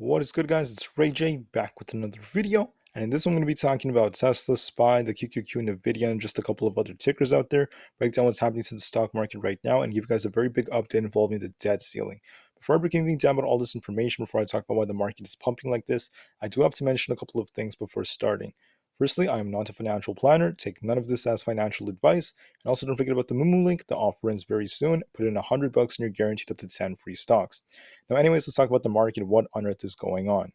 What is good, guys? It's Rey-Jay back with another video, and in this one I'm going to be talking about Tesla, SPY, the QQQ, Nvda, and just a couple of other tickers out there, break down what's happening to the stock market right now, and give you guys a very big update involving the debt ceiling. Before I break anything down about all this information, before I talk about why the market is pumping like this, I do have to mention a couple of things before starting. Firstly, I am not a financial planner. Take none of this as financial advice. And also don't forget about the Moomoo link. The offer ends very soon. Put in $100 and you're guaranteed up to 10 free stocks. Now, anyways, let's talk about the market. What on earth is going on?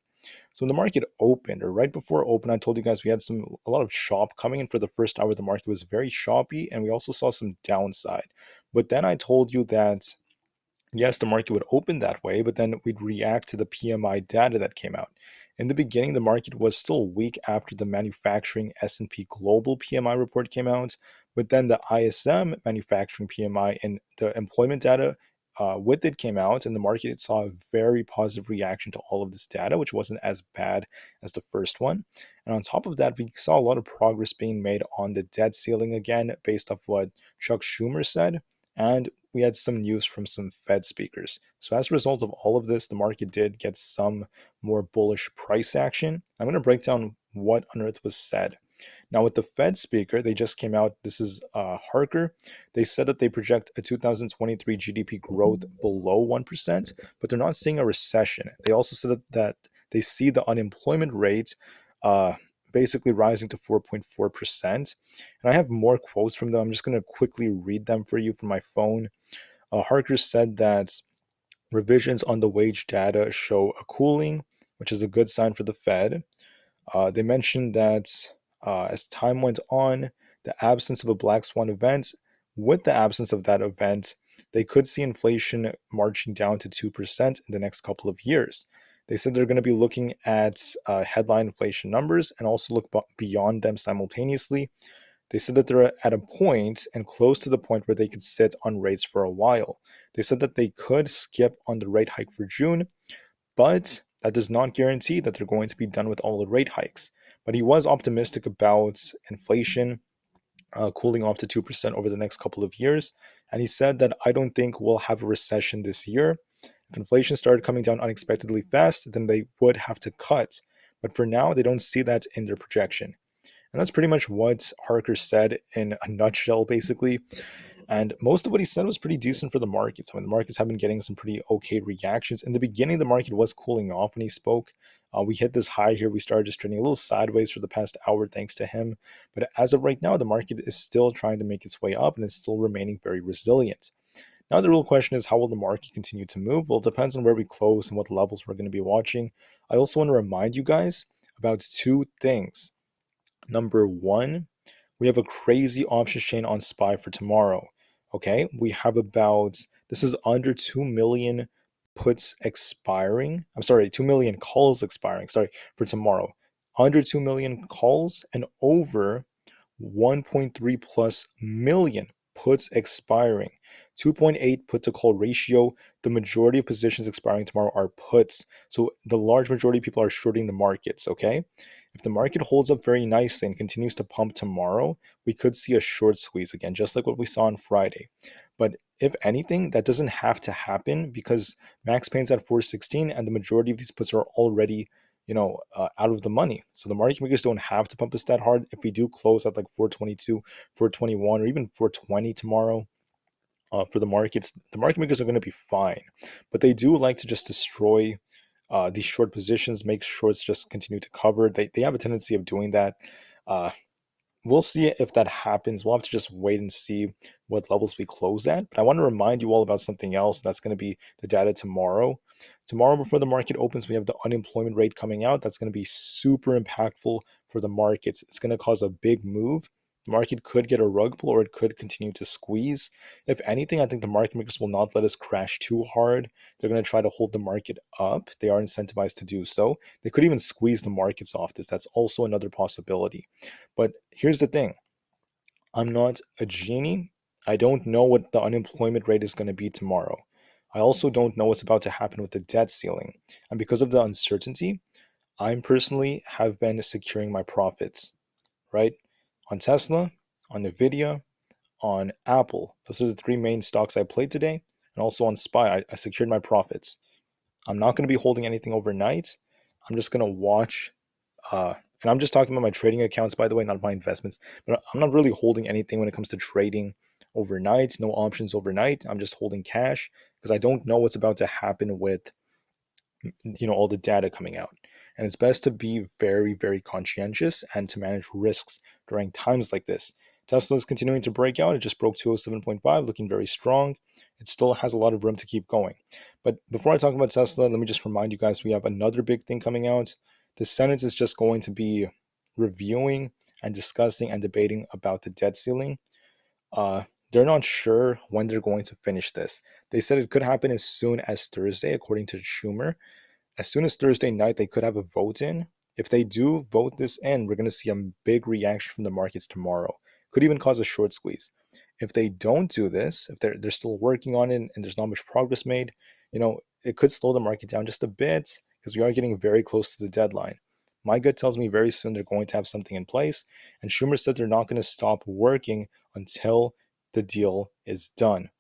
So when the market opened, or right before open, I told you guys we had a lot of shop coming in for the first hour. The market was very choppy, and we also saw some downside. But then I told you that yes, the market would open that way, but then we'd react to the PMI data that came out. In the beginning, the market was still weak after the manufacturing S&P Global PMI report came out, but then the ISM manufacturing PMI and the employment data with it came out, and the market saw a very positive reaction to all of this data, which wasn't as bad as the first one. And on top of that, we saw a lot of progress being made on the debt ceiling again, based off what Chuck Schumer said. And we had some news from some Fed speakers. So as a result of all of this, the market did get some more bullish price action. I'm going to break down what on earth was said. Now, with the Fed speaker, they just came out. This is Harker. They said that they project a 2023 GDP growth below 1%, but they're not seeing a recession. They also said that they see the unemployment rate basically rising to 4.4%. And I have more quotes from them. I'm just going to quickly read them for you from my phone. Harker said that revisions on the wage data show a cooling, which is a good sign for the Fed. They mentioned that as time went on, the absence of a black swan event, with the absence of that event, they could see inflation marching down to 2% in the next couple of years. They said they're going to be looking at headline inflation numbers and also look beyond them simultaneously. They said that they're at a point and close to the point where they could sit on rates for a while. They said that they could skip on the rate hike for June, but that does not guarantee that they're going to be done with all the rate hikes. But he was optimistic about inflation cooling off to 2% over the next couple of years. And he said that I don't think we'll have a recession this year. If inflation started coming down unexpectedly fast, then they would have to cut. But for now, they don't see that in their projection. And that's pretty much what Harker said in a nutshell, basically. And most of what he said was pretty decent for the markets. I mean, the markets have been getting some pretty okay reactions. In the beginning, the market was cooling off when he spoke. We hit this high here. We started just trending a little sideways for the past hour thanks to him. But as of right now, the market is still trying to make its way up and it's still remaining very resilient. Now, the real question is, how will the market continue to move? Well, it depends on where we close and what levels we're going to be watching. I also want to remind you guys about two things. Number one, we have a crazy options chain on SPY for tomorrow. Okay, we have this is under 2 million puts expiring. I'm sorry, 2 million calls expiring. Sorry, for tomorrow. Under 2 million calls and over 1.3 plus million puts expiring. 2.8 put to call ratio. The majority of positions expiring tomorrow are puts. So the large majority of people are shorting the markets, okay? If the market holds up very nicely and continues to pump tomorrow, we could see a short squeeze again, just like what we saw on Friday. But if anything, that doesn't have to happen because Max Payne's at 416 and the majority of these puts are already out of the money. So the market makers don't have to pump us that hard. If we do close at like 422, 421, or even 420 tomorrow for the markets, the market makers are going to be fine. But they do like to just destroy these short positions, make shorts just continue to cover. They have a tendency of doing that. We'll see if that happens. We'll have to just wait and see what levels we close at. But I want to remind you all about something else. That's going to be the data tomorrow. Tomorrow, before the market opens, we have the unemployment rate coming out. That's going to be super impactful for the markets. It's going to cause a big move. The market could get a rug pull or it could continue to squeeze. If anything, I think the market makers will not let us crash too hard. They're going to try to hold the market up. They are incentivized to do so. They could even squeeze the markets off this. That's also another possibility. But here's the thing. I'm not a genie. I don't know what the unemployment rate is going to be tomorrow. I also don't know what's about to happen with the debt ceiling. And because of the uncertainty, I personally have been securing my profits, right? On Tesla, on Nvda, on Aapl. Those are the three main stocks I played today. And also on SPY, I secured my profits. I'm not going to be holding anything overnight. I'm just going to watch. And I'm just talking about my trading accounts, by the way, not my investments. But I'm not really holding anything when it comes to trading overnight. No options overnight. I'm just holding cash because I don't know what's about to happen with all the data coming out. And it's best to be very, very conscientious and to manage risks during times like this. Tesla is continuing to break out. It just broke 207.5, looking very strong. It still has a lot of room to keep going. But before I talk about Tesla, let me just remind you guys we have another big thing coming out. The Senate is just going to be reviewing and discussing and debating about the debt ceiling. They're not sure when they're going to finish this. They said it could happen as soon as Thursday, according to Schumer. As soon as Thursday night, they could have a vote in. If they do vote this in, we're going to see a big reaction from the markets tomorrow. Could even cause a short squeeze. If they don't do this, if they're still working on it and there's not much progress made, it could slow the market down just a bit because we are getting very close to the deadline. My gut tells me very soon they're going to have something in place. And Schumer said they're not going to stop working until the deal is done.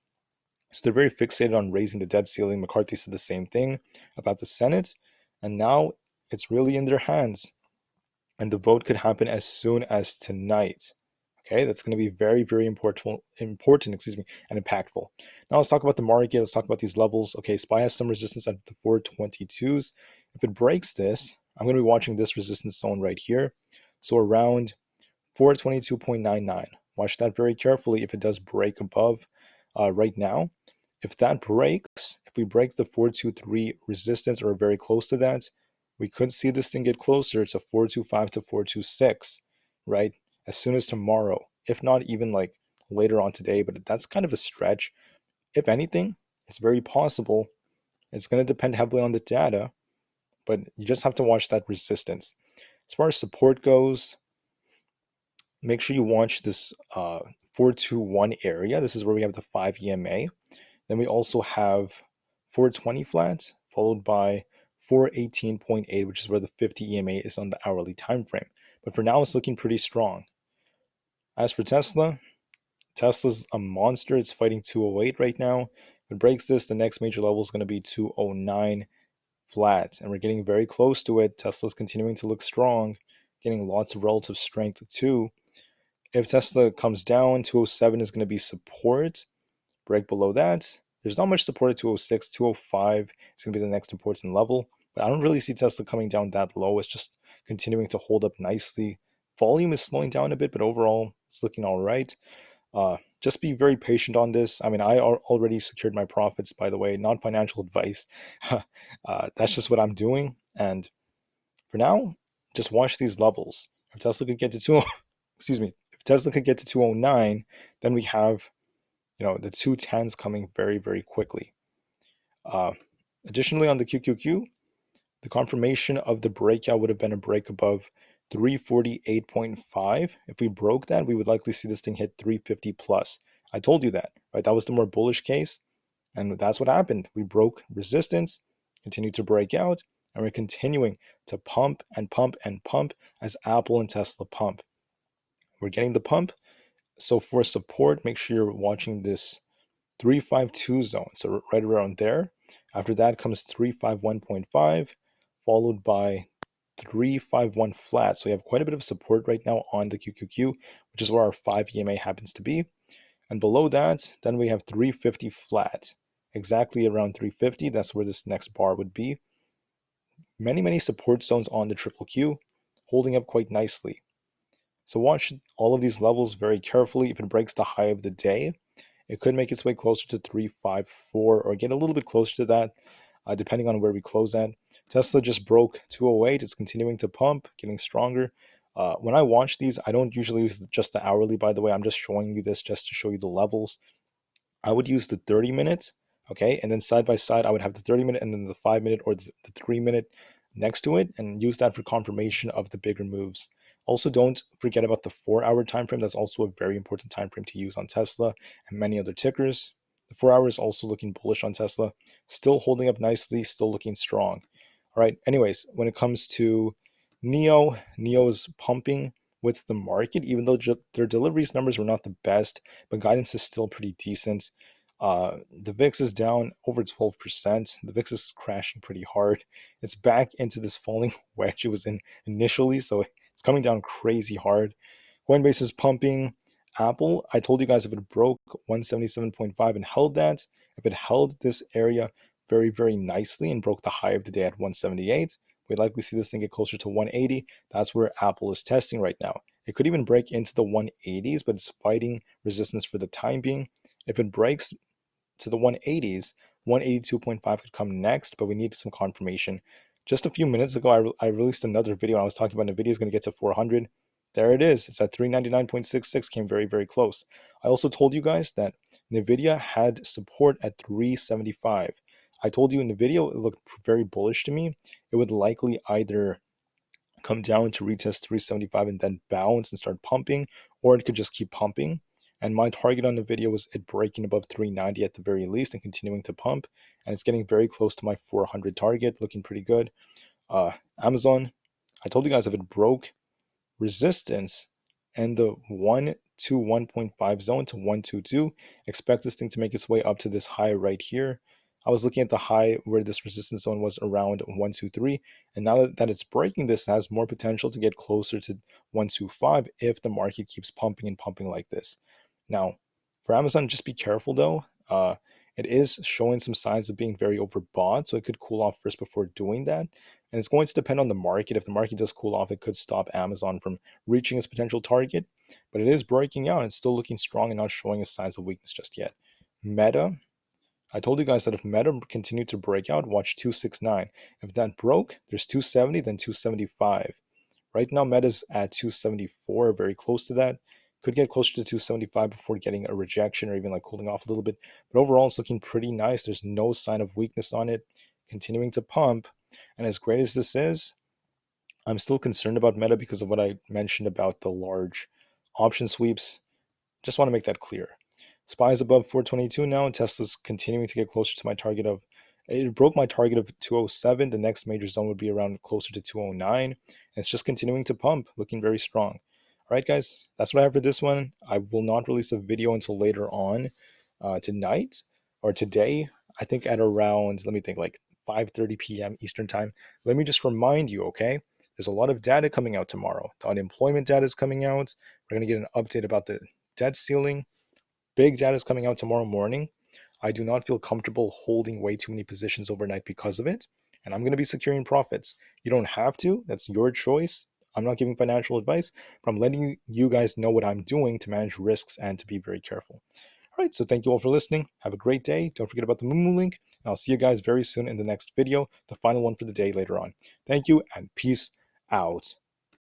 So they're very fixated on raising the debt ceiling. McCarthy said the same thing about the Senate. And now it's really in their hands. And the vote could happen as soon as tonight. Okay, that's going to be very, very important, and impactful. Now let's talk about the market. Let's talk about these levels. Okay, SPY has some resistance at the 422s. If it breaks this, I'm going to be watching this resistance zone right here. So around 422.99. Watch that very carefully if it does break above right now. If that breaks, if we break the 423 resistance or very close to that, we could see this thing get closer to 425 to 426, right? As soon as tomorrow, if not even like later on today, but that's kind of a stretch. If anything, it's very possible. It's going to depend heavily on the data, but you just have to watch that resistance. As far as support goes, make sure you watch this 421 area. This is where we have the 5 EMA. Then we also have 420 flat, followed by 418.8, which is where the 50 EMA is on the hourly time frame. But for now, it's looking pretty strong. As for Tesla, Tesla's a monster. It's fighting 208 right now. If it breaks this, the next major level is going to be 209 flat, and we're getting very close to it. Tesla's continuing to look strong, getting lots of relative strength too. If Tesla comes down, 207 is going to be support. Break below that, there's not much support at 206. 205 is going to be the next important level, but I don't really see Tesla coming down that low. It's just continuing to hold up nicely. Volume is slowing down a bit, but overall, it's looking all right. Just be very patient on this. I mean, I already secured my profits, by the way, not financial advice. That's just what I'm doing. And for now, just watch these levels. If Tesla could get to if Tesla could get to 209, then we have the 210s coming very, very quickly. Additionally, on the QQQ, the confirmation of the breakout would have been a break above 348.5. If we broke that, we would likely see this thing hit 350 plus. I told you that, right? That was the more bullish case. And that's what happened. We broke resistance, continued to break out, and we're continuing to pump and pump and pump as Aapl and Tesla pump. We're getting the pump. So for support, make sure you're watching this 352 zone. So right around there. After that comes 351.5, followed by 351 flat. So we have quite a bit of support right now on the QQQ, which is where our 5 EMA happens to be. And below that, then we have 350 flat. Exactly around 350, that's where this next bar would be. Many, many support zones on the triple Q, holding up quite nicely. So watch all of these levels very carefully. If it breaks the high of the day, it could make its way closer to 354 or get a little bit closer to that, depending on where we close at. Tesla just broke 208. It's continuing to pump, getting stronger. When I watch these, I don't usually use just the hourly, by the way. I'm just showing you this just to show you the levels. I would use the 30 minutes, okay? And then side by side, I would have the 30 minute and then the 5 minute or the 3 minute next to it and use that for confirmation of the bigger moves. Also, don't forget about the 4-hour time frame. That's also a very important time frame to use on Tesla and many other tickers. The 4 hours also looking bullish on Tesla, still holding up nicely, still looking strong. All right. Anyways, when it comes to NIO is pumping with the market, even though their deliveries numbers were not the best, but guidance is still pretty decent. The VIX is down over 12%. The VIX is crashing pretty hard. It's back into this falling wedge it was in initially, so it's coming down crazy hard. Coinbase is pumping. Aapl, I told you guys if it broke 177.5 and held that, if it held this area very, very nicely and broke the high of the day at 178, we'd likely see this thing get closer to 180. That's where Aapl is testing right now. It could even break into the 180s, but it's fighting resistance for the time being. If it breaks to the 180s, 182.5 could come next, but we need some confirmation. Just a few minutes ago, I released another video. And I was talking about Nvidia is going to get to 400. There it is. It's at 399.66, came very, very close. I also told you guys that Nvidia had support at 375. I told you in the video, it looked very bullish to me. It would likely either come down to retest 375 and then bounce and start pumping, or it could just keep pumping. And my target on the video was it breaking above 390 at the very least and continuing to pump. And it's getting very close to my 400 target, looking pretty good. Amazon, I told you guys if it broke resistance and the 121.5 zone to 122, expect this thing to make its way up to this high right here. I was looking at the high where this resistance zone was around 123, and now that it's breaking this, it has more potential to get closer to 125 if the market keeps pumping and pumping like this. Now, for Amazon, just be careful though. It is showing some signs of being very overbought, so it could cool off first before doing that. And it's going to depend on the market. If the market does cool off, it could stop Amazon from reaching its potential target, but it is breaking out. It's still looking strong and not showing us signs of weakness just yet. Meta, I told you guys that if Meta continued to break out, watch 269. If that broke, there's 270, then 275. Right now, Meta's at 274, very close to that. Could get closer to 275 before getting a rejection or even like cooling off a little bit. But overall, it's looking pretty nice. There's no sign of weakness on it. Continuing to pump. And as great as this is, I'm still concerned about Meta because of what I mentioned about the large option sweeps. Just want to make that clear. SPY is above 422 now, and Tesla's continuing to get closer to my target of. It broke my target of 207. The next major zone would be around closer to 209. And it's just continuing to pump, looking very strong. All right, guys, that's what I have for this one. I will not release a video until later on tonight or today. I think at around, let me think, like 5:30 p.m. Eastern time. Let me just remind you, okay? There's a lot of data coming out tomorrow. The unemployment data is coming out. We're going to get an update about the debt ceiling. Big data is coming out tomorrow morning. I do not feel comfortable holding way too many positions overnight because of it. And I'm going to be securing profits. You don't have to. That's your choice. I'm not giving financial advice, but I'm letting you guys know what I'm doing to manage risks and to be very careful. All right, so thank you all for listening. Have a great day. Don't forget about the Moomoo link. And I'll see you guys very soon in the next video, the final one for the day later on. Thank you and peace out.